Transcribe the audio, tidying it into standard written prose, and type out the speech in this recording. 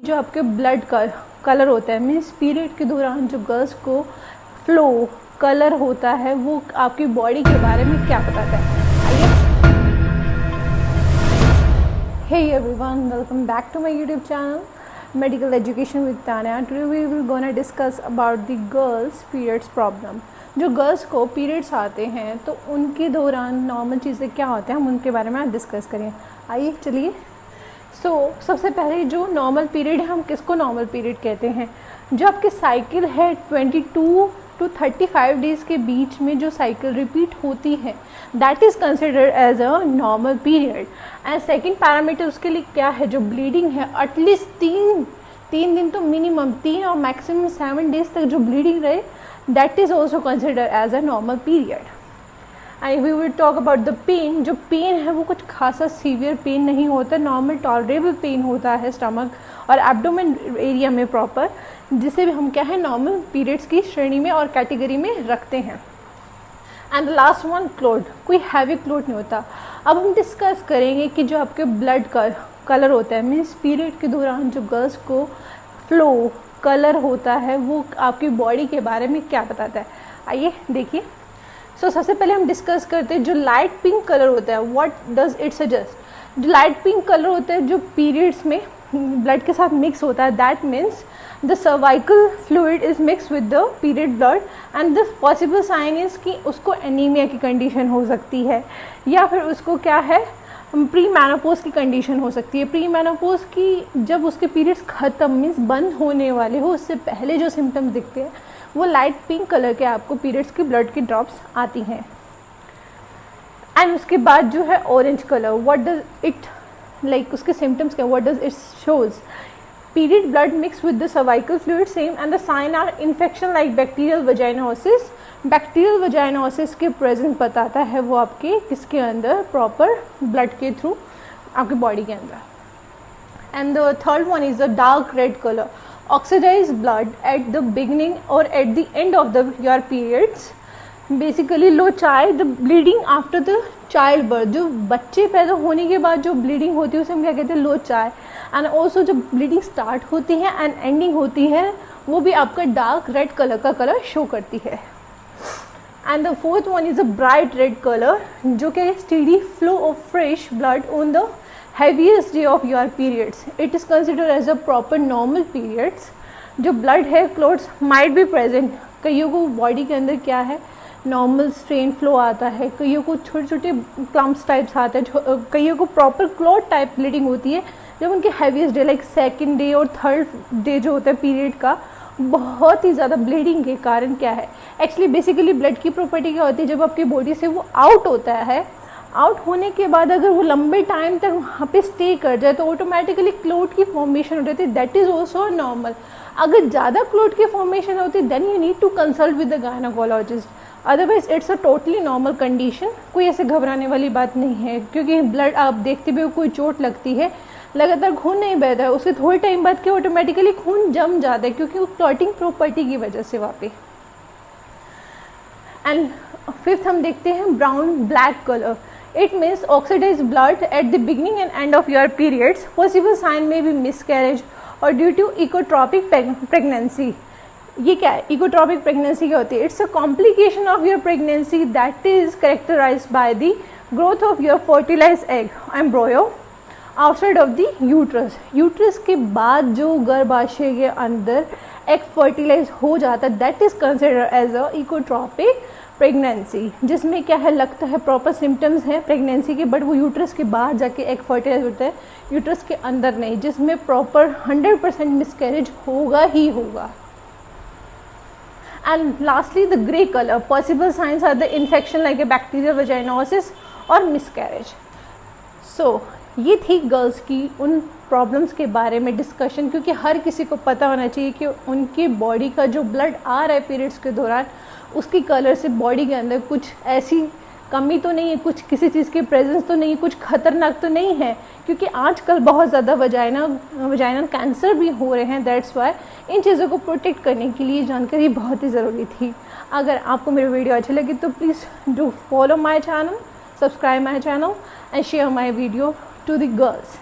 जो आपके ब्लड का कलर होता है मीन्स पीरियड के दौरान जो गर्ल्स को फ्लो कलर होता है वो आपकी बॉडी के बारे में क्या बताता है। Hey everyone, welcome back to my YouTube channel medical education with Tanya. Today we will gonna discuss about the girls periods problem. जो गर्ल्स को पीरियड्स आते हैं तो उनके दौरान नॉर्मल चीज़ें क्या होते हैं, हम उनके बारे में आज डिस्कस करें। आइए चलिए। सबसे पहले जो नॉर्मल पीरियड है, हम किसको नॉर्मल पीरियड कहते हैं? जो आपके साइकिल है 22 टू 35 डेज़ के बीच में जो साइकिल रिपीट होती है, that is considered as a normal period. And second parameter उसके लिए क्या है, जो ब्लीडिंग है एटलीस्ट तीन दिन तो मिनिमम 3 और मैक्सिमम 7 डेज तक जो ब्लीडिंग रहे, that is also considered as a normal period. And we will talk about the pain. जो पेन है वो कुछ खासा सीवियर पेन नहीं होता, नॉर्मल टॉलरेबल पेन होता है स्टमक और एब्डोमेन एरिया में प्रॉपर, जिसे भी हम क्या है नॉर्मल पीरियड्स की श्रेणी में और कैटेगरी में रखते हैं। And the last one, clot. कोई हैवी क्लोट नहीं होता। अब हम डिस्कस करेंगे कि जो आपके ब्लड का कलर होता है मीन्स पीरियड के दौरान जो गर्ल्स को फ्लो कलर होता है वो आपकी बॉडी के बारे में क्या बताता है। आइए देखिए। सबसे पहले हम डिस्कस करते हैं जो लाइट पिंक कलर होता है, व्हाट डज इट सजेस्ट। जो लाइट पिंक कलर होता है जो पीरियड्स में ब्लड के साथ मिक्स होता है, that means the cervical fluid is mix with the period blood and the possible sign is कि उसको एनीमिया की कंडीशन हो सकती है या फिर उसको क्या है प्री मेनोपॉज की कंडीशन हो सकती है। प्री मेनोपॉज की जब उसके पीरियड्स ख़त्म मीन्स बंद होने वाले हो, उससे पहले जो सिम्टम्स दिखते हैं वो लाइट पिंक कलर के आपको पीरियड्स की ब्लड की ड्रॉप्स आती हैं। एंड उसके बाद जो है orange colour, what does it like, उसके सिम्टम्स क्या, what does it shows. Period blood mix with the cervical fluid same and the sign are infection like bacterial vaginosis. Bacterial vaginosis के presence बताता है वो आपके किसके अंदर, प्रॉपर ब्लड के थ्रू आपकी बॉडी के अंदर। And the third one is the dark red colour, oxidized blood at the beginning or at the end of your periods, basically low child, the bleeding after the child birth। जो बच्चे पैदा होने के बाद जो bleeding होती है उसे हम क्या कहते हैं, लो चाइल्ड। एंड ऑल्सो जब ब्लीडिंग स्टार्ट होती है एंड एंडिंग होती है वो भी आपका डार्क रेड कलर का कलर शो करती है। And the fourth one is a bright red colour, जो क्या है steady flow of fresh blood on the heaviest day of your periods. It is considered as a proper normal periods। जो blood है clots might be present, कईयों को body के अंदर क्या है नॉर्मल स्ट्रेन फ्लो आता है, कईयों को छोटे छोटे क्लम्प्स टाइप्स आते हैं, कईयों को प्रॉपर क्लॉट टाइप ब्लीडिंग होती है जब उनके heaviest day like second day और थर्ड डे जो होता है पीरियड का, बहुत ही ज़्यादा ब्लीडिंग के कारण क्या है एक्चुअली बेसिकली ब्लड की प्रॉपर्टी क्या होती है, जब आपकी बॉडी से वो आउट होता है, आउट होने के बाद अगर वो लंबे टाइम तक वहाँ पे स्टे कर जाए तो ऑटोमेटिकली क्लोट की फॉर्मेशन हो जाती है, दैट इज़ ऑल्सो नॉर्मल। अगर ज़्यादा क्लोट की फॉर्मेशन होती है then you need to consult with the gynaecologist, otherwise it's a totally normal condition. कोई ऐसे घबराने वाली बात नहीं है, क्योंकि ब्लड आप देखते हुए कोई चोट लगती है लगातार खून नहीं बहता है, उसके थोड़े टाइम बाद क्या ऑटोमेटिकली खून जम जाता है क्योंकि वो क्लॉटिंग प्रॉपर्टी की वजह से वहाँ पे। एंड फिफ्थ हम देखते हैं brown black colour, it means oxidized blood at the beginning and end of your periods. Possible sign may be miscarriage or due to ectopic pregnancy। ये क्या है, ectopic pregnancy क्या होती है, it's a complication of your pregnancy that is characterized by the growth of your fertilized egg embryo outside of the uterus। Uterus के बाद जो गर्भाशय के अंदर एग फर्टिलाइज हो जाता है that is considered as a ectopic pregnancy, जिसमें क्या है लगता है प्रॉपर सिम्टम्स हैं प्रेगनेंसी के, बट वो यूट्रस के बाहर जाके एग फर्टिलाइज होता है, यूट्रस के अंदर नहीं, जिसमें प्रॉपर 100% मिसकैरेज होगा ही होगा। And lastly the grey colour, possible signs are the infection like a bacterial vaginosis और मिसकैरेज। ये थी गर्ल्स की उन प्रॉब्लम्स के बारे में डिस्कशन, क्योंकि हर किसी को पता होना चाहिए कि उनकी बॉडी का जो ब्लड आ रहा है पीरियड्स के दौरान उसकी कलर से बॉडी के अंदर कुछ ऐसी कमी तो नहीं है, कुछ किसी चीज़ की प्रेजेंस तो नहीं, कुछ खतरनाक तो नहीं है, क्योंकि आजकल बहुत ज़्यादा वजाइनल कैंसर भी हो रहे हैं। दैट्स वाई इन चीज़ों को प्रोटेक्ट करने के लिए जानकारी बहुत ही ज़रूरी थी। अगर आपको मेरी वीडियो अच्छी लगी तो please do follow my channel, subscribe my channel and share my video to the girls.